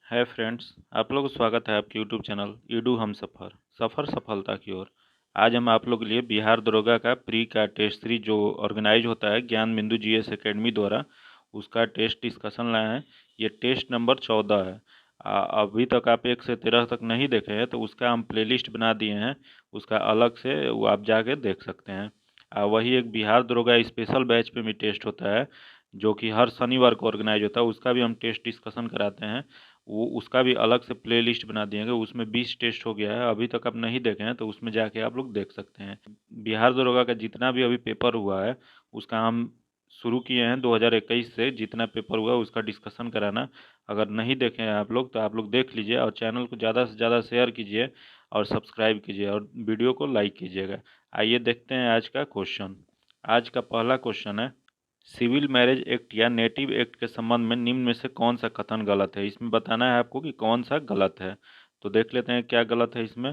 Hi friends, आप लोगों को स्वागत है आपके यूट्यूब चैनल ईडू हम सफ़र सफलता की ओर। आज हम आप लोगों के लिए बिहार दरोगा का प्री का टेस्ट सीरीज जो ऑर्गेनाइज होता है ज्ञान बिंदु जीएस एकेडमी द्वारा, उसका टेस्ट डिस्कशन लाए हैं। ये टेस्ट नंबर 14 है। अभी तक आप 1 से 13 तक नहीं देखे हैं तो उसका हम प्लेलिस्ट बना दिए हैं, उसका अलग से वो आप जाके देख सकते हैं। वही एक बिहार दरोगा स्पेशल बैच पे भी टेस्ट होता है जो कि हर शनिवार को ऑर्गेनाइज होता है, उसका भी हम टेस्ट डिस्कशन कराते हैं। वो उसका भी अलग से प्लेलिस्ट बना दिए हैं। उसमें 20 टेस्ट हो गया है, अभी तक आप नहीं देखे हैं तो उसमें जाके आप लोग देख सकते हैं। बिहार दरोगा का जितना भी अभी पेपर हुआ है उसका हम शुरू किए हैं 2021 से। जितना पेपर हुआ है उसका डिस्कशन कराना, अगर नहीं देखे हैं आप लोग तो आप लोग देख लीजिए और चैनल को ज़्यादा से ज़्यादा शेयर कीजिए और सब्सक्राइब कीजिए और वीडियो को लाइक कीजिएगा। आइए देखते हैं आज का क्वेश्चन। आज का पहला क्वेश्चन है, सिविल मैरिज एक्ट या नेटिव एक्ट के संबंध में निम्न में से कौन सा कथन गलत है। इसमें बताना है आपको कि कौन सा गलत है। तो देख लेते हैं क्या गलत है इसमें।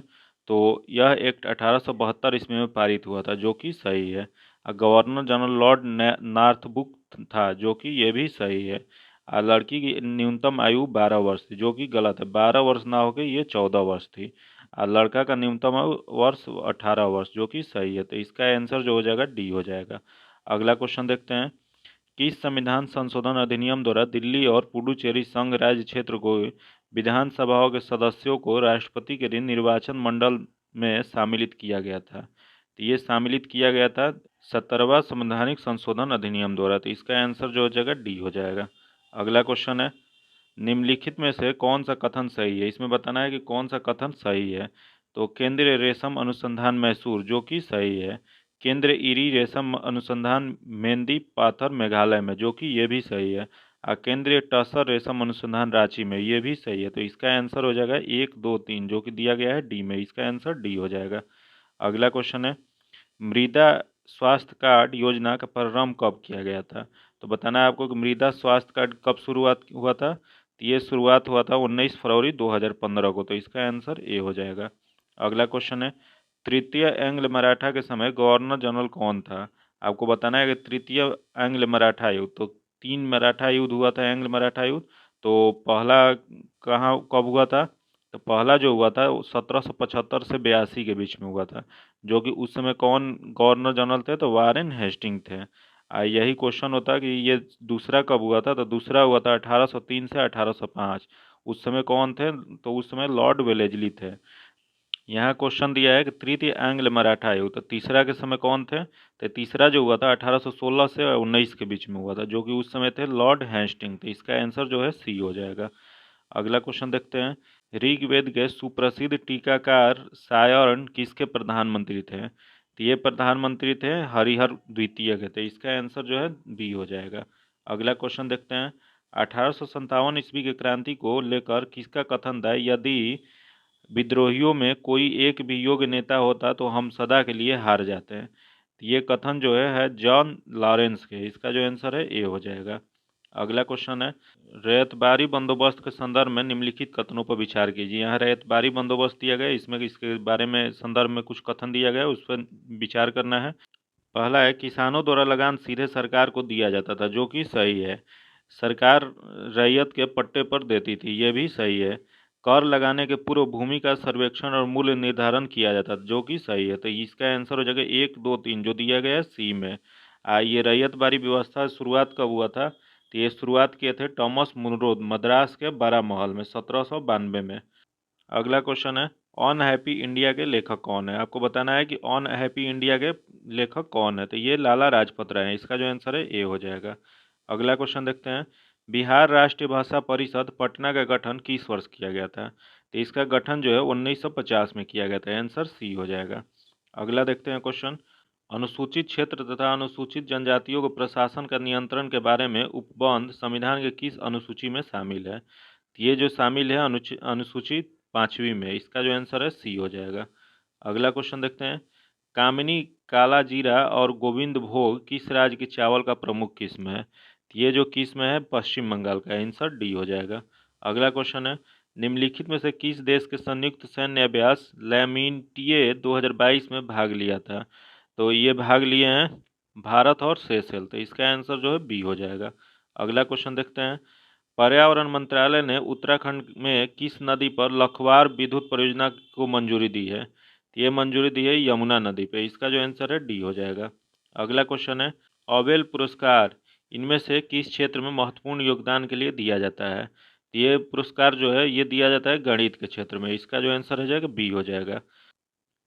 तो यह एक्ट 1872 ईस्वी में पारित हुआ था जो कि सही है। गवर्नर जनरल लॉर्ड नॉर्थब्रुक था जो कि ये भी सही है। लड़की की न्यूनतम आयु 12 वर्ष थी जो कि गलत है। 12 वर्ष ना होकर ये 14 वर्ष थी। लड़का का न्यूनतम आयु वर्ष 18 वर्ष जो कि सही है। तो इसका आंसर जो हो जाएगा डी हो जाएगा। अगला क्वेश्चन देखते हैं, किस संविधान संशोधन अधिनियम द्वारा दिल्ली और पुडुचेरी संघ राज्य क्षेत्र को विधानसभाओं के सदस्यों को राष्ट्रपति के निर्वाचन मंडल में सम्मिलित किया गया था। तो ये सम्मिलित किया गया था 17वां संवैधानिक संशोधन अधिनियम द्वारा। तो इसका आंसर जो हो जाएगा डी हो जाएगा। अगला क्वेश्चन है, निम्नलिखित में से कौन सा कथन सही है। इसमें बताना है कि कौन सा कथन सही है। तो केंद्रीय रेशम अनुसंधान मैसूर जो कि सही है। केंद्रीय इरी रेशम अनुसंधान मेंदी पाथर मेघालय में जो कि ये भी सही है। केंद्रीय टसर रेशम अनुसंधान रांची में ये भी सही है। तो इसका आंसर हो जाएगा 1 2 3 जो कि दिया गया है डी में। इसका आंसर डी हो जाएगा। अगला क्वेश्चन है, मृदा स्वास्थ्य कार्ड योजना का प्रारंभ कब किया गया था। तो बताना है आपको कि मृदा स्वास्थ्य कार्ड कब शुरुआत हुआ था। तो ये शुरुआत हुआ था 19 फरवरी 2015 को। तो इसका आंसर ए हो जाएगा। अगला क्वेश्चन है, तृतीय एंग्ल मराठा के समय गवर्नर जनरल कौन था। आपको बताना है कि तृतीय एंग्ल मराठा युद्ध, तो 3 मराठा युद्ध हुआ था एंग्ल मराठा युद्ध। तो पहला कहाँ कब हुआ था। तो पहला जो हुआ था वो 1775 से 82 के बीच में हुआ था जो कि उस समय कौन गवर्नर जनरल थे। तो वारेन हेस्टिंग थे। यही क्वेश्चन होता है कि ये दूसरा कब हुआ था। तो दूसरा हुआ था 1803 से 1805। उस समय कौन थे। तो उस समय लॉर्ड वेलेजली थे। यहाँ क्वेश्चन दिया है कि तृतीय एंग्ल मराठा युद्ध, तो तीसरा के समय कौन थे। तो तीसरा जो हुआ था 1816 से 19 के बीच में हुआ था जो कि उस समय थे लॉर्ड हेस्टिंग। तो इसका आंसर जो है सी हो जाएगा। अगला क्वेश्चन देखते हैं, ऋग्वेद के सुप्रसिद्ध टीकाकार सायर्ण किसके प्रधानमंत्री थे। तो ये प्रधानमंत्री थे हरिहर द्वितीय के। तो इसका आंसर जो है बी हो जाएगा। अगला क्वेश्चन देखते हैं, 1857 ईस्वी की क्रांति को लेकर किसका कथन था, यदि विद्रोहियों में कोई एक भी योग्य नेता होता तो हम सदा के लिए हार जाते हैं। तो ये कथन जो है जॉन लॉरेंस के। इसका जो आंसर है ए हो जाएगा। अगला क्वेश्चन है, रैयतबारी बंदोबस्त के संदर्भ में निम्नलिखित कथनों पर विचार कीजिए। यहाँ रैयतबारी बंदोबस्त दिया गया है, इसमें इसके बारे में संदर्भ में कुछ कथन दिया गया है, उस पर विचार करना है। पहला है, किसानों द्वारा लगान सीधे सरकार को दिया जाता था जो कि सही है। सरकार रैयत के पट्टे पर देती थी, ये भी सही है। कर लगाने के पूर्व भूमि का सर्वेक्षण और मूल्य निर्धारण किया जाता था जो कि सही है। तो इसका आंसर हो जाएगा 1 2 3 जो दिया गया है सी में। ये रैयतबारी व्यवस्था शुरुआत कब हुआ था। तो ये शुरुआत किए थे टॉमस मुनरो मद्रास के बारामहल में 1792 में। अगला क्वेश्चन है, ऑन हैप्पी इंडिया के लेखक कौन है। आपको बताना है कि ऑन हैप्पी इंडिया के लेखक कौन है। तो ये लाला लाजपत राय है। इसका जो आंसर है ए हो जाएगा। अगला क्वेश्चन देखते हैं, बिहार राष्ट्रीय भाषा परिषद पटना का गठन किस वर्ष किया गया था। तो इसका गठन जो है 1950 में किया गया था। आंसर सी हो जाएगा। अगला देखते हैं क्वेश्चन, अनुसूचित क्षेत्र तथा अनुसूचित जनजातियों को प्रशासन का नियंत्रण के बारे में उपबंध संविधान के किस अनुसूची में शामिल है। ये जो शामिल है अनुसूचित 5वीं में। इसका जो आंसर है सी हो जाएगा। अगला क्वेश्चन देखते हैं, कामिनी काला जीरा और गोविंद भोग किस राज्य की चावल का प्रमुख किस्म है। ये जो किस्म है पश्चिम बंगाल का। आंसर डी हो जाएगा। अगला क्वेश्चन है, निम्नलिखित में से किस देश के संयुक्त सैन्य अभ्यास लैमिंटिए 2022 में भाग लिया था। तो ये भाग लिए हैं भारत और सेशेल। तो इसका आंसर जो है बी हो जाएगा। अगला क्वेश्चन देखते हैं, पर्यावरण मंत्रालय ने उत्तराखंड में किस नदी पर लखवार विद्युत परियोजना को मंजूरी दी है? तो ये मंजूरी दी है यमुना नदी पे। इसका जो आंसर है डी हो जाएगा। अगला क्वेश्चन है, ओबेल पुरस्कार इनमें से किस क्षेत्र में महत्वपूर्ण योगदान के लिए दिया जाता है? तो ये पुरस्कार जो है ये दिया जाता है गणित के क्षेत्र में। इसका जो आंसर हो जाएगा बी हो जाएगा।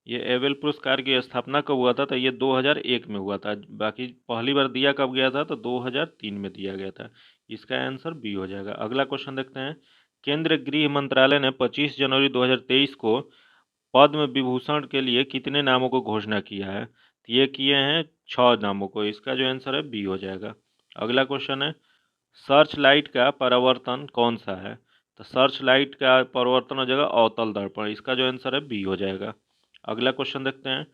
ये एबेल पुरस्कार की स्थापना कब हुआ था? तो ये 2001 में हुआ था। बाकी पहली बार दिया कब गया था? तो 2003 में दिया गया था। इसका आंसर बी हो जाएगा। अगला क्वेश्चन देखते हैं, केंद्रीय गृह मंत्रालय ने 25 जनवरी 2023 को पद्म विभूषण के लिए कितने नामों को घोषणा किया है? तो ये किए हैं 6 नामों को। इसका जो आंसर है बी हो जाएगा। अगला क्वेश्चन है, सर्च लाइट का परावर्तन कौन सा है? तो सर्च लाइट का परावर्तन हो जाएगा अवतल दर्पण। इसका जो आंसर है बी हो जाएगा। अगला क्वेश्चन देखते हैं,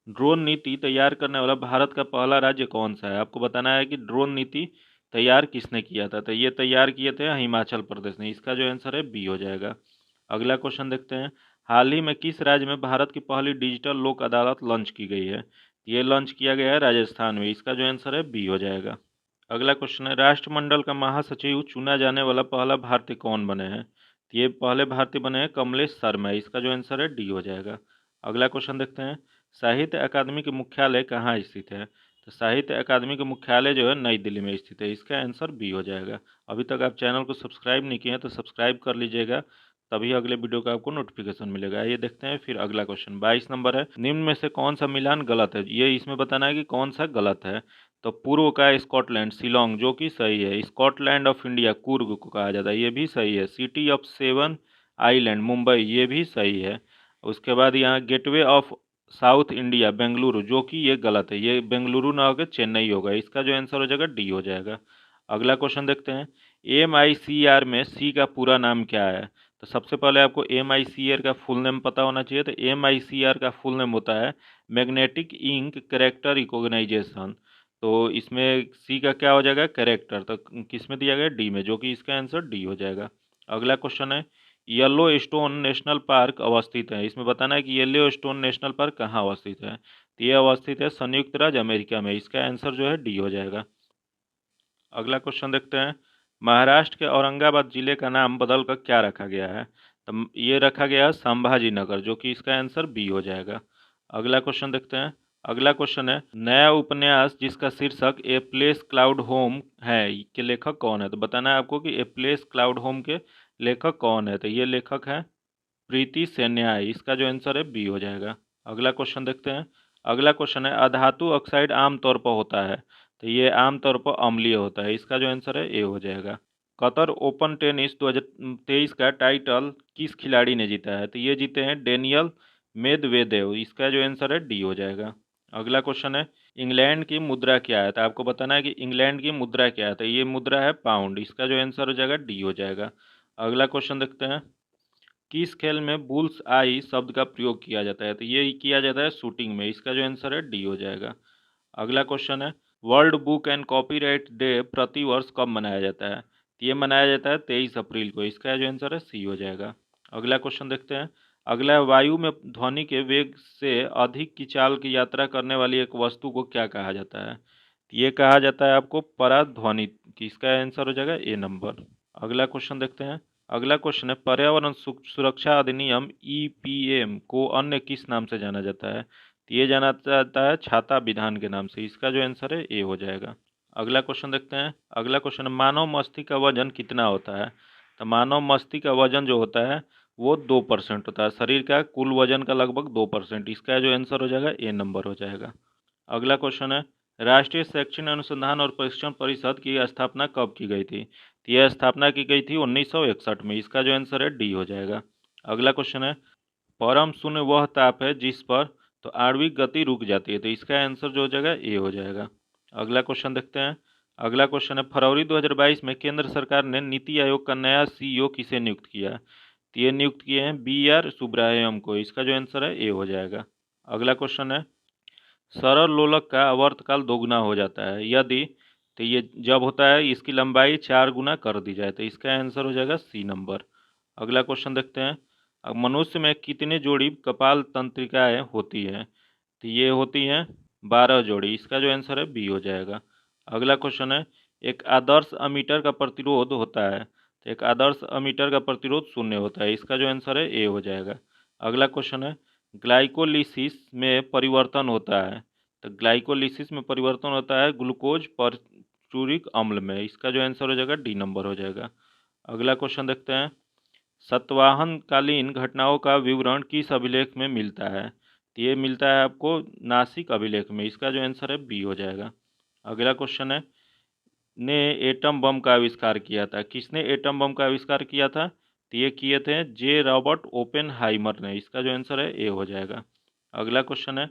ड्रोन नीति तैयार करने वाला भारत का पहला राज्य कौन सा है? आपको बताना है कि ड्रोन नीति तैयार किसने किया था। तो ये तैयार किए थे हिमाचल प्रदेश ने। इसका जो आंसर है बी हो जाएगा। अगला क्वेश्चन देखते हैं, हाल ही में किस राज्य में भारत की पहली डिजिटल लोक अदालत लॉन्च की गई है? ये लॉन्च किया गया है राजस्थान में। इसका जो आंसर है बी हो जाएगा। अगला क्वेश्चन है, राष्ट्रमंडल का महासचिव चुना जाने वाला पहला भारतीय कौन बने हैं? तो ये पहले भारतीय बने हैं कमलेश शर्मा। इसका जो आंसर है डी हो जाएगा। अगला क्वेश्चन देखते हैं, साहित्य अकादमी के मुख्यालय कहाँ स्थित है? तो साहित्य अकादमी के मुख्यालय जो है नई दिल्ली में स्थित है। इसका आंसर बी हो जाएगा। अभी तक आप चैनल को सब्सक्राइब नहीं किए हैं तो सब्सक्राइब कर लीजिएगा, तभी अगले वीडियो का आपको नोटिफिकेशन मिलेगा। ये देखते हैं फिर अगला क्वेश्चन 22 नंबर है, निम्न में से कौन सा मिलान गलत है? ये इसमें बताना है कि कौन सा गलत है। तो पूर्व का स्कॉटलैंड शिलोंग जो कि सही है। स्कॉटलैंड ऑफ इंडिया कुर्ग को कहा जाता है, ये भी सही है। City of seven island Mumbai, ये भी सही है। उसके बाद यहाँ gateway of south India Bengaluru, जो कि ये गलत है। ये बेंगलुरु ना होकर चेन्नई होगा। इसका जो आंसर हो जाएगा डी हो जाएगा। अगला क्वेश्चन देखते हैं, MICR में सी का पूरा नाम क्या है? तो सबसे पहले आपको MICR का फुल नेम पता होना चाहिए। तो MICR का फुल नेम होता है मैग्नेटिक इंक कैरेक्टर रिकॉग्नाइजेशन। तो इसमें सी का क्या हो जाएगा? कैरेक्टर। तो किस में दिया गया? डी में, जो कि इसका आंसर डी हो जाएगा। अगला क्वेश्चन है, येलो स्टोन नेशनल पार्क अवस्थित है। इसमें बताना है कि येलो स्टोन नेशनल पार्क कहाँ अवस्थित है। तो ये अवस्थित है संयुक्त राज्य अमेरिका में। इसका आंसर जो है डी हो जाएगा। अगला क्वेश्चन देखते हैं, महाराष्ट्र के औरंगाबाद जिले का नाम बदलकर क्या रखा गया है? तो ये रखा गया है संभाजी नगर, जो कि इसका आंसर बी हो जाएगा। अगला क्वेश्चन देखते हैं, अगला क्वेश्चन है, नया उपन्यास जिसका शीर्षक ए प्लेस क्लाउड होम है के लेखक कौन है? तो बताना है आपको कि ए प्लेस क्लाउड होम के लेखक कौन है। तो ये लेखक है प्रीति सेन्याय। इसका जो आंसर है बी हो जाएगा। अगला क्वेश्चन देखते हैं, अगला क्वेश्चन है, अधातु ऑक्साइड आमतौर पर होता है। तो ये आमतौर पर अम्लीय होता है। इसका जो आंसर है ए हो जाएगा। कतर ओपन टेनिस 2023 का टाइटल किस खिलाड़ी ने जीता है? तो ये जीते हैं डेनियल मेदवेदेव। इसका जो आंसर है डी हो जाएगा। अगला क्वेश्चन है, इंग्लैंड की मुद्रा क्या है? तो आपको बताना है कि इंग्लैंड की मुद्रा क्या है। तो ये मुद्रा है पाउंड। इसका जो आंसर हो जाएगा डी हो जाएगा। अगला क्वेश्चन देखते हैं, किस खेल में बुल्स आई शब्द का प्रयोग किया जाता है? तो ये किया जाता है शूटिंग में। इसका जो आंसर है डी हो जाएगा। अगला क्वेश्चन है, world book and copyright day प्रति वर्ष कब मनाया जाता है? तो ये मनाया जाता है 23 अप्रैल को। इसका जो आंसर है सी हो जाएगा। अगला क्वेश्चन देखते हैं, अगला, वायु में ध्वनि के वेग से अधिक की चाल की यात्रा करने वाली एक वस्तु को क्या कहा जाता है? तो ये कहा जाता है आपको पराध्वनि। इसका आंसर हो जाएगा ए नंबर। अगला क्वेश्चन देखते हैं, अगला क्वेश्चन है, पर्यावरण सुरक्षा अधिनियम EPM को अन्य किस नाम से जाना जाता है? तो ये जाना जाता है छाता विधान के नाम से। इसका जो आंसर है ए हो जाएगा। अगला क्वेश्चन देखते हैं, अगला क्वेश्चन है, मानव मस्तिष्क का वजन कितना होता है? तो मानव मस्तिष्क का वजन जो होता है वो 2% होता है। शरीर का कुल वजन का लगभग 2%। इसका जो आंसर हो जाएगा ए नंबर हो जाएगा। अगला क्वेश्चन है, राष्ट्रीय शैक्षणिक अनुसंधान और प्रशिक्षण परिषद की स्थापना कब की गई थी? तो यह स्थापना की गई थी 1961 में। इसका जो आंसर है डी हो जाएगा। अगला क्वेश्चन है, परम शून्य वह ताप है जिस पर तो आणविक गति रुक जाती है। तो इसका आंसर जो हो जाएगा ए हो जाएगा। अगला क्वेश्चन देखते हैं, अगला क्वेश्चन है, फरवरी 2022 में केंद्र सरकार ने नीति आयोग का नया CEO किसे नियुक्त किया? तो ये नियुक्त किए हैं BR सुब्रह्मण्यम को। इसका जो आंसर है ए हो जाएगा। अगला क्वेश्चन है, सरल लोलक का आवर्तकाल दोगुना हो जाता है यदि, तो ये जब होता है इसकी लंबाई 4 गुना कर दी जाए। तो इसका आंसर हो जाएगा सी नंबर। अगला क्वेश्चन देखते हैं, अब मनुष्य में कितने जोड़ी कपाल तंत्रिकाएं होती हैं? तो ये होती हैं 12 जोड़ी। इसका जो आंसर है बी हो जाएगा। अगला क्वेश्चन है, एक आदर्श अमीटर का प्रतिरोध होता है तो एक आदर्श अमीटर का प्रतिरोध 0 होता है। इसका जो आंसर है ए हो जाएगा। अगला क्वेश्चन है, ग्लाइकोलिसिस में परिवर्तन होता है, तो ग्लाइकोलिसिस में परिवर्तन होता है ग्लूकोज परचूरिक अम्ल में। इसका जो आंसर हो जाएगा डी नंबर हो जाएगा। अगला क्वेश्चन देखते हैं, सतवाहनकालीन घटनाओं का विवरण किस अभिलेख में मिलता है, तो ये मिलता है आपको नासिक अभिलेख में। इसका जो आंसर है बी हो जाएगा। अगला क्वेश्चन है, ने एटम बम का आविष्कार किया था, किसने एटम बम का आविष्कार किया था, तो ये किए थे जे रॉबर्ट ओपेनहाइमर ने। इसका जो आंसर है ए हो जाएगा। अगला क्वेश्चन है,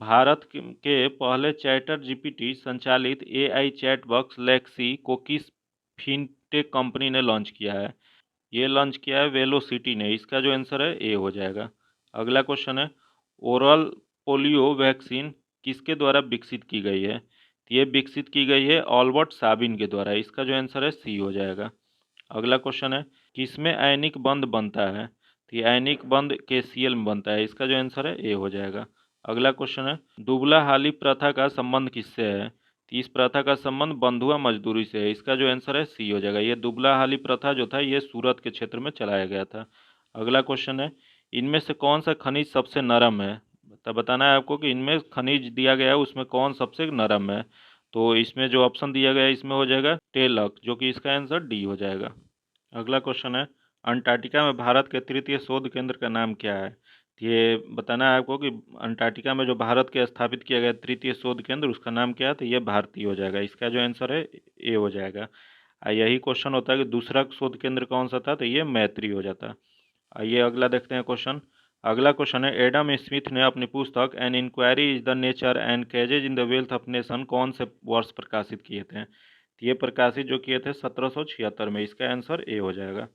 भारत के पहले चैटर जीपीटी संचालित एआई चैट बॉक्स लेक्सी को किस फिनटेक कंपनी ने लॉन्च किया है, ये लॉन्च किया है वेलोसिटी ने। इसका जो आंसर है ए हो जाएगा। अगला क्वेश्चन है, ओरल पोलियो वैक्सीन किसके द्वारा विकसित की गई है, तो ये विकसित की गई है ऑल्बर्ट साबिन के द्वारा। इसका जो आंसर है सी हो जाएगा। अगला क्वेश्चन है, किसमें आयनिक बंध बनता है, तो ये आयनिक बंध KCl में बनता है। इसका जो आंसर है ए हो जाएगा। अगला क्वेश्चन है, दुबला हाली प्रथा का संबंध किससे है, तो इस प्रथा का संबंध बंधुआ मजदूरी से है। इसका जो आंसर है सी हो जाएगा। ये दुबला हाली प्रथा जो था ये सूरत के क्षेत्र में चलाया गया था। अगला क्वेश्चन है, इनमें से कौन सा खनिज सबसे नरम है, तो बताना है आपको कि इनमें खनिज दिया गया है उसमें कौन सबसे नरम है। तो इसमें जो ऑप्शन दिया गया है इसमें हो जाएगा टेलक, जो कि इसका आंसर डी हो जाएगा। अगला क्वेश्चन है, अंटार्कटिका में भारत के तृतीय शोध केंद्र का नाम क्या है, तो ये बताना है आपको कि अंटार्कटिका में जो भारत के स्थापित किया गया तृतीय शोध केंद्र उसका नाम क्या है, तो ये भारतीय हो जाएगा। इसका जो आंसर है ए हो जाएगा। यही क्वेश्चन होता है कि दूसरा शोध केंद्र कौन सा था, तो ये मैत्री हो जाता। आइए अगला देखते हैं क्वेश्चन। अगला क्वेश्चन है, एडम स्मिथ ने अपनी पुस्तक an inquiry is the nature and causes in the wealth of nation कौन से वर्ष प्रकाशित किए थे, तो ये प्रकाशित जो किए थे 1776 में। इसका आंसर ए हो जाएगा।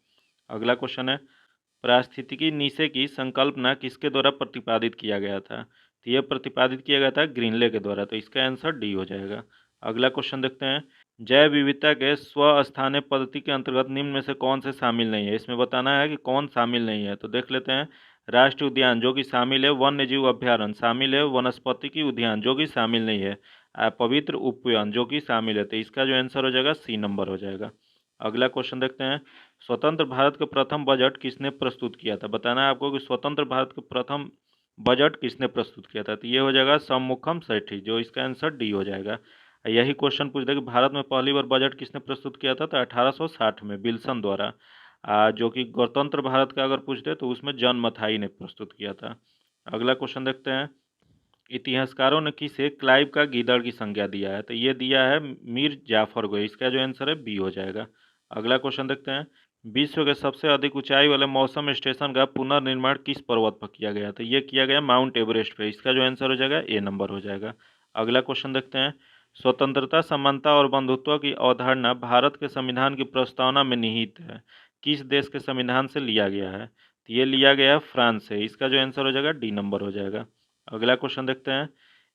अगला क्वेश्चन है, पारिस्थितिकी नीचे की संकल्पना किसके द्वारा प्रतिपादित किया गया था, तो ये प्रतिपादित किया गया था ग्रीनले के द्वारा। तो इसका आंसर डी हो जाएगा। अगला क्वेश्चन देखते हैं, जैव विविधता के स्वस्थानीय पद्धति के अंतर्गत निम्न में से कौन से शामिल नहीं है। इसमें बताना है कि कौन शामिल नहीं है। तो देख लेते हैं, राष्ट्रीय उद्यान जो कि शामिल है, वन्य जीव अभ्यारण्य शामिल है, वनस्पतिकी उद्यान जो कि शामिल नहीं है, पवित्र उपवन जो कि शामिल है। तो इसका जो आंसर हो जाएगा सी नंबर हो जाएगा। अगला क्वेश्चन देखते हैं, स्वतंत्र भारत का प्रथम बजट किसने प्रस्तुत किया था, बताना है आपको कि स्वतंत्र भारत का प्रथम बजट किसने प्रस्तुत किया था। तो ये हो जाएगा शम्मुखम सेठी, जो इसका आंसर डी हो जाएगा। यही क्वेश्चन पूछ दे कि भारत में पहली बार बजट किसने प्रस्तुत किया था, तो 1860 में विल्सन द्वारा। जो कि गणतंत्र भारत का अगर पूछ दे तो उसमें जॉन मथाई ने प्रस्तुत किया था। अगला क्वेश्चन देखते हैं, इतिहासकारों ने किसे क्लाइव का गीदड़ की संज्ञा दिया है, तो ये दिया है मीर जाफर को। इसका जो आंसर है बी हो जाएगा। अगला क्वेश्चन देखते हैं, विश्व के सबसे अधिक ऊंचाई वाले मौसम स्टेशन का पुनर्निर्माण किस पर्वत पर किया गया, तो ये किया गया माउंट एवरेस्ट पे। इसका जो आंसर हो जाएगा ए नंबर हो जाएगा। अगला क्वेश्चन देखते हैं, स्वतंत्रता, समानता और बंधुत्व की अवधारणा भारत के संविधान की प्रस्तावना में निहित है, किस देश के संविधान से लिया गया है, तो ये लिया गया है फ्रांस से। इसका जो आंसर हो जाएगा डी नंबर हो जाएगा। अगला क्वेश्चन देखते हैं,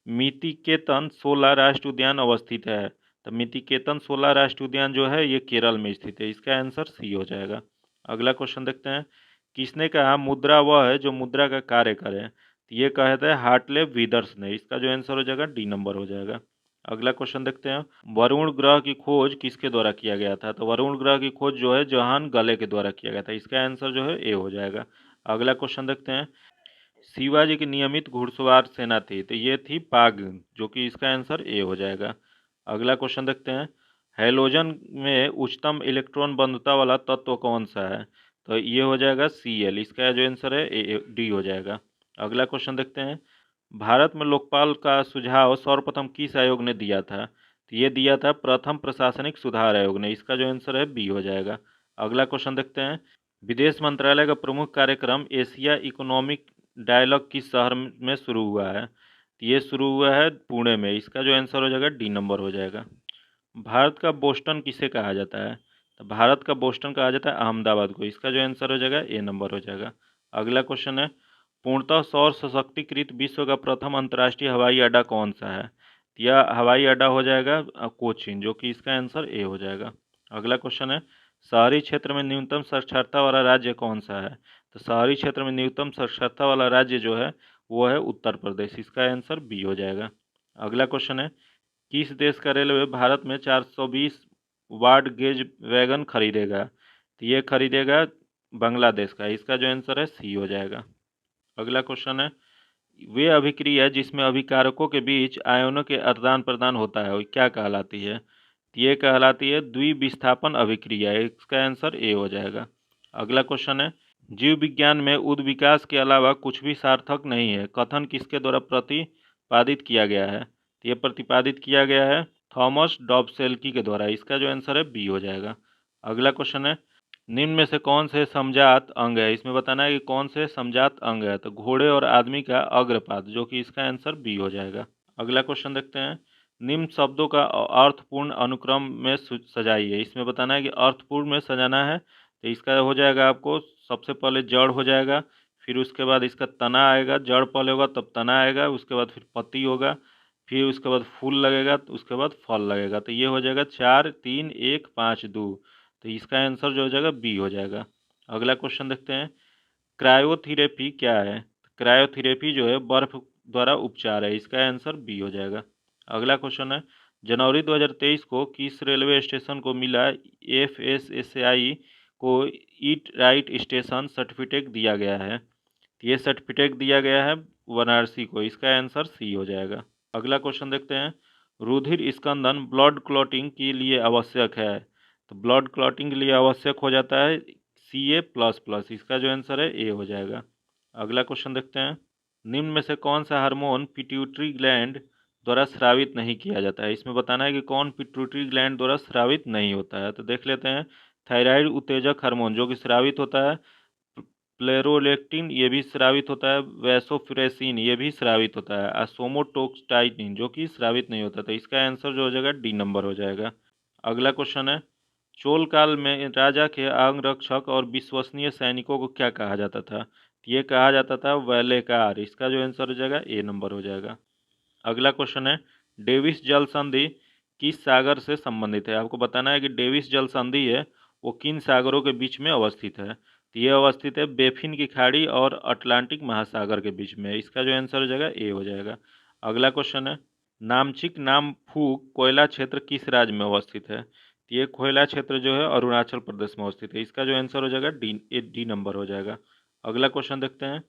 मितिकेतन 16 राष्ट्रीय उद्यान अवस्थित है, तो मितिकेतन 16 राष्ट्रीय उद्यान जो है ये केरल में स्थित है। इसका आंसर सी हो जाएगा। अगला क्वेश्चन देखते हैं, किसने कहा मुद्रा वह है जो मुद्रा का कार्य करे, तो ये कहते हैं हार्टले विदर्स ने। इसका जो आंसर हो जाएगा डी नंबर हो जाएगा। अगला क्वेश्चन देखते हैं, वरुण ग्रह की खोज किसके द्वारा किया गया था, तो वरुण ग्रह की खोज जो है जोहान गले के द्वारा किया गया था। इसका आंसर जो है ए हो जाएगा। अगला क्वेश्चन देखते हैं, शिवाजी की नियमित घुड़सवार सेना थी, तो ये थी पाग, जो कि इसका आंसर ए हो जाएगा। अगला क्वेश्चन देखते हैं, हैलोजन में उच्चतम इलेक्ट्रॉन बंधुता वाला तत्व कौन सा है, तो ये हो जाएगा Cl। इसका जो आंसर है डी हो जाएगा। अगला क्वेश्चन देखते हैं, भारत में लोकपाल का सुझाव सर्वप्रथम किस आयोग ने दिया था, तो ये दिया था प्रथम प्रशासनिक सुधार आयोग ने। इसका जो आंसर है बी हो जाएगा। अगला क्वेश्चन देखते हैं, विदेश मंत्रालय का प्रमुख कार्यक्रम एशिया इकोनॉमिक डायलॉग किस शहर में शुरू हुआ है, तो ये शुरू हुआ है पुणे में। इसका जो आंसर हो जाएगा डी नंबर हो जाएगा। भारत का बोस्टन किसे कहा जाता है, तो भारत का बोस्टन कहा जाता है अहमदाबाद को। इसका जो आंसर हो जाएगा ए नंबर हो जाएगा। अगला क्वेश्चन है, पूर्णतः सौर सशक्तिकृत विश्व का प्रथम अंतर्राष्ट्रीय हवाई अड्डा कौन सा है, यह हवाई अड्डा हो जाएगा कोचीन, जो कि इसका आंसर ए हो जाएगा। अगला क्वेश्चन है, शहरी क्षेत्र में न्यूनतम साक्षरता वाला राज्य कौन सा है, तो शहरी क्षेत्र में न्यूनतम साक्षरता वाला राज्य जो है वो है उत्तर प्रदेश। इसका आंसर बी हो जाएगा। अगला क्वेश्चन है, किस देश का रेलवे भारत में 420 वाट गेज वैगन खरीदेगा, तो ये खरीदेगा बांग्लादेश का। इसका जो आंसर है सी हो जाएगा। अगला क्वेश्चन है, वे अभिक्रिया जिसमें अभिकारकों के बीच आयनों के आदान प्रदान होता है वो क्या कहलाती है? तो ये कहलाती है द्विविस्थापन अभिक्रिया। इसका आंसर ए हो जाएगा। अगला क्वेश्चन है, जीव विज्ञान में उद्विकास के अलावा कुछ भी सार्थक नहीं है, कथन किसके द्वारा प्रतिपादित किया गया है? तो ये प्रतिपादित किया गया है थॉमस डॉबसेल्की के द्वारा। इसका जो आंसर है बी हो जाएगा। अगला क्वेश्चन है, निम्न में से कौन से समजात अंग है? इसमें बताना है कि कौन से समजात अंग है। तो घोड़े और आदमी का अग्रपाद, जो कि इसका आंसर बी हो जाएगा। अगला क्वेश्चन देखते हैं, निम्न शब्दों का अर्थपूर्ण अनुक्रम में सजाइए। इसमें बताना है कि अर्थपूर्ण में सजाना है, तो इसका हो जाएगा आपको सबसे पहले जड़ हो जाएगा, फिर उसके बाद इसका तना आएगा, जड़ पहले होगा तब तना आएगा, उसके बाद फिर पत्ती होगा, फिर उसके बाद फूल लगेगा, तो उसके बाद फल लगेगा। तो ये हो जाएगा 4 3 1 5 2। तो इसका आंसर जो हो जाएगा बी हो जाएगा। अगला क्वेश्चन देखते हैं, क्रायोथेरेपी क्या है? क्रायोथेरेपी जो है बर्फ द्वारा उपचार है। इसका आंसर बी हो जाएगा। अगला क्वेश्चन है, जनवरी 2023 को किस रेलवे स्टेशन को मिला FSSAI को ईट राइट स्टेशन सर्टिफिकेट दिया गया है? ये सर्टिफिकेट दिया गया है वाराणसी को। इसका आंसर सी हो जाएगा। अगला क्वेश्चन देखते हैं, रुधिर स्कंदन ब्लड क्लॉटिंग के लिए आवश्यक है। तो ब्लड क्लॉटिंग के लिए आवश्यक हो जाता है Ca++। इसका जो आंसर है ए हो जाएगा। अगला क्वेश्चन देखते हैं, निम्न में से कौन सा हार्मोन पिट्यूटरी ग्लैंड द्वारा स्रावित नहीं किया जाता है? इसमें बताना है कि कौन पिट्यूटरी ग्लैंड द्वारा स्रावित नहीं होता है। तो देख लेते हैं, थायराइड उत्तेजक हार्मोन जो कि स्रावित होता है, प्लेरोलेक्टिन ये भी स्रावित होता है, वैसोप्रेसिन ये भी स्रावित होता है, और सोमोटोक्साइटिन जो कि स्रावित नहीं होता। तो इसका आंसर जो हो जाएगा डी नंबर हो जाएगा। अगला क्वेश्चन है, चोल काल में राजा के अंगरक्षक और विश्वसनीय सैनिकों को क्या कहा जाता था? ये कहा जाता था वैलेकार। इसका जो आंसर हो जाएगा ए नंबर हो जाएगा। अगला क्वेश्चन है, डेविस जल संधि किस सागर से संबंधित है? आपको बताना है कि डेविस जल संधि है वो किन सागरों के बीच में अवस्थित है। तो ये अवस्थित है बेफिन की खाड़ी और अटलांटिक महासागर के बीच में। इसका जो आंसर हो जाएगा ए हो जाएगा। अगला क्वेश्चन है, नामचिक नामफूक कोयला क्षेत्र किस राज्य में अवस्थित है? तो ये कोयला क्षेत्र जो है अरुणाचल प्रदेश में अवस्थित है। इसका जो आंसर हो जाएगा डी नंबर हो जाएगा। अगला क्वेश्चन देखते हैं,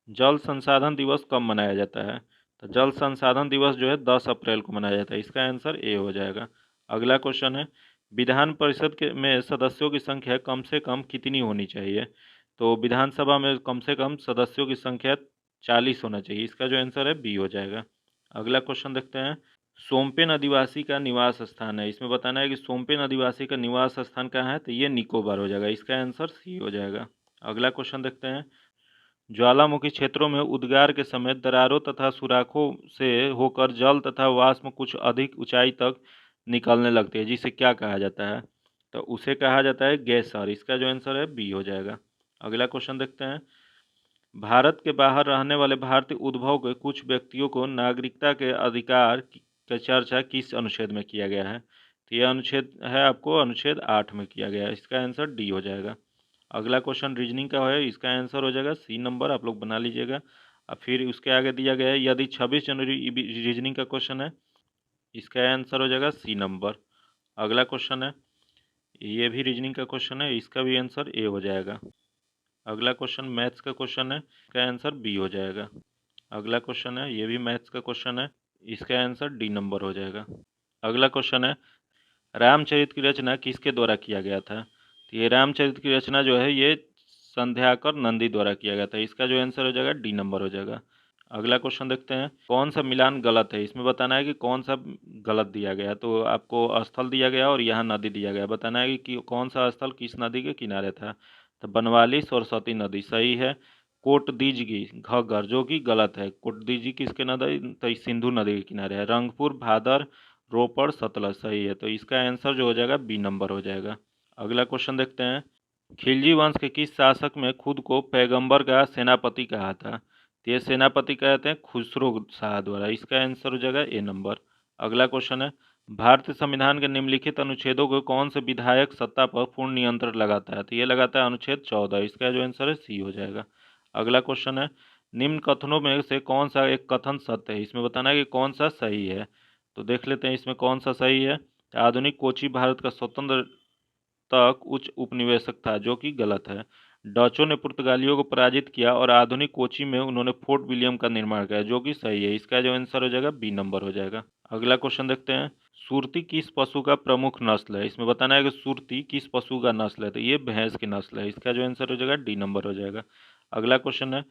जल संसाधन दिवस कब मनाया जाता है? तो जल संसाधन दिवस जो है 10 अप्रैल को मनाया जाता है। इसका आंसर ए हो जाएगा। अगला क्वेश्चन है, विधान परिषद के में सदस्यों की संख्या कम से कम कितनी होनी चाहिए? तो विधानसभा में कम से कम सदस्यों की संख्या 40 होना चाहिए। इसका जो आंसर है बी हो जाएगा। अगला क्वेश्चन देखते हैं, सोमपेन आदिवासी का निवास स्थान है। इसमें बताना है कि सोमपेन आदिवासी का निवास स्थान कहाँ है? तो ये निकोबार हो जाएगा। इसका आंसर सी हो जाएगा। अगला क्वेश्चन देखते हैं, ज्वालामुखी क्षेत्रों में उद्गार के समय दरारों तथा सुराखों से होकर जल तथा वाष्प कुछ अधिक ऊंचाई तक निकलने लगती है, जिसे क्या कहा जाता है? तो उसे कहा जाता है गैसर। इसका जो आंसर है बी हो जाएगा। अगला क्वेश्चन देखते हैं, भारत के बाहर रहने वाले भारतीय उद्भव के कुछ व्यक्तियों को नागरिकता के अधिकार की चर्चा किस अनुच्छेद में किया गया है? तो यह अनुच्छेद है आपको अनुच्छेद 8 में किया गया है। इसका आंसर डी हो जाएगा। अगला क्वेश्चन रीजनिंग का है। इसका आंसर हो जाएगा सी नंबर, आप लोग बना लीजिएगा। और फिर उसके आगे दिया गया है, यदि 26 जनवरी रीजनिंग का क्वेश्चन है। इसका आंसर हो जाएगा सी नंबर। अगला क्वेश्चन है, ये भी रीजनिंग का क्वेश्चन है, इसका भी आंसर ए हो जाएगा। अगला क्वेश्चन मैथ्स का क्वेश्चन है, इसका आंसर बी हो जाएगा। अगला क्वेश्चन है, ये भी मैथ्स का क्वेश्चन है, इसका आंसर डी नंबर हो जाएगा। अगला क्वेश्चन है, रामचरित की रचना किसके द्वारा किया गया था? तो ये रामचरित की रचना जो है ये संध्याकर नंदी द्वारा किया गया था। इसका जो आंसर हो जाएगा डी नंबर हो जाएगा। अगला क्वेश्चन देखते हैं, कौन सा मिलान गलत है? इसमें बताना है कि कौन सा गलत दिया गया। तो आपको स्थल दिया गया और यहाँ नदी दिया गया। बताना है कि कौन सा स्थल किस नदी के किनारे था। तो बनवाली सरस्वती नदी सही है। कोटदीजगी घग्गर जो कि गलत है। कोटदीजगी किसके नदी? तो सिंधु नदी के किनारे है। रंगपुर भादर रोपड़ सतलज सही है। तो इसका आंसर जो हो जाएगा बी नंबर हो जाएगा। अगला क्वेश्चन देखते हैं, खिलजी वंश के किस शासक में खुद को पैगंबर का सेनापति कहा था? तो ये सेनापति कहते हैं खुसरो शाह द्वारा। इसका आंसर हो जाएगा ए नंबर। अगला क्वेश्चन है, भारतीय संविधान के निम्नलिखित अनुच्छेदों को कौन से विधायक सत्ता पर पूर्ण नियंत्रण लगाता है? तो ये लगाता है अनुच्छेद 14। इसका जो आंसर है सी हो जाएगा। अगला क्वेश्चन है, निम्न कथनों में से कौन सा एक कथन सत्य है? इसमें बताना है कि कौन सा सही है। तो देख लेते हैं इसमें कौन सा सही है। आधुनिक कोची भारत का स्वतंत्र तक उच्च उपनिवेशक था, जो कि गलत है। डचों ने पुर्तगालियों को पराजित किया और आधुनिक कोची में उन्होंने फोर्ट विलियम का निर्माण किया, जो कि सही है। इसका जो आंसर हो जाएगा बी नंबर हो जाएगा। अगला क्वेश्चन देखते हैं। सुरती किस पशु का प्रमुख नस्ल है? इसमें बताना है कि सुरती किस पशु का नस्ल है, तो ये भैंस की नस्ल है। इसका जो आंसर हो जाएगा डी नंबर हो जाएगा। अगला क्वेश्चन है,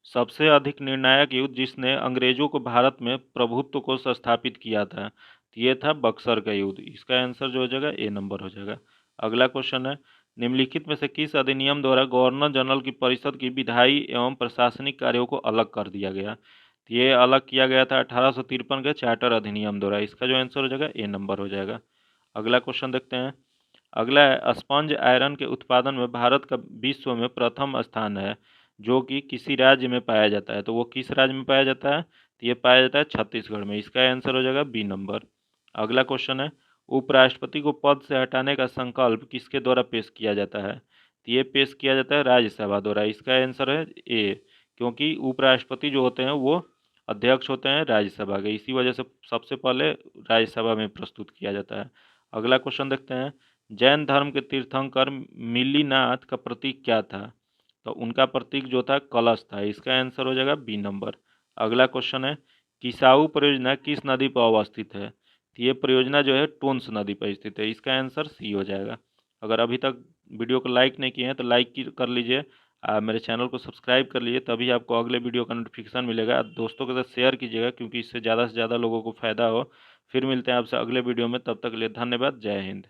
सबसे अधिक निर्णायक युद्ध जिसने अंग्रेजों को भारत में प्रभुत्व को स्थापित किया था, तो ये था बक्सर का युद्ध। इसका आंसर जो हो जाएगा ए नंबर हो जाएगा। अगला क्वेश्चन है, निम्नलिखित में से किस अधिनियम द्वारा गवर्नर जनरल की परिषद की विधायी एवं प्रशासनिक कार्यों को अलग कर दिया गया? तो ये अलग किया गया था 1853 के चार्टर अधिनियम द्वारा। इसका जो आंसर हो जाएगा ए नंबर हो जाएगा। अगला क्वेश्चन देखते हैं। अगला है, स्पंज आयरन के उत्पादन में भारत का विश्व में प्रथम स्थान है, जो कि किसी राज्य में पाया जाता है। तो वो किस राज्य में पाया जाता है? तो ये पाया जाता है छत्तीसगढ़ में। इसका आंसर हो जाएगा बी नंबर। अगला क्वेश्चन है, उपराष्ट्रपति को पद से हटाने का संकल्प किसके द्वारा पेश किया जाता है? तो ये पेश किया जाता है राज्यसभा द्वारा। इसका आंसर है ए, क्योंकि उपराष्ट्रपति जो होते हैं वो अध्यक्ष होते हैं राज्यसभा के, इसी वजह से सबसे पहले राज्यसभा में प्रस्तुत किया जाता है। अगला क्वेश्चन देखते हैं। जैन धर्म के तीर्थंकर मिलीनाथ का प्रतीक क्या था? तो उनका प्रतीक जो था कलश था। इसका आंसर हो जाएगा बी नंबर। अगला क्वेश्चन है, किसाऊ परियोजना किस नदी पर अवस्थित है? तो ये परियोजना जो है टोन्स नदी पर स्थित है। इसका आंसर सी हो जाएगा। अगर अभी तक वीडियो को लाइक नहीं किए हैं तो लाइक कर लीजिए। मेरे चैनल को सब्सक्राइब कर लीजिए, तभी आपको अगले वीडियो का नोटिफिकेशन मिलेगा। दोस्तों के साथ शेयर कीजिएगा, क्योंकि इससे ज़्यादा से ज़्यादा लोगों को फ़ायदा हो। फिर मिलते हैं आपसे अगले वीडियो में, तब तक के लिए धन्यवाद। जय हिंद।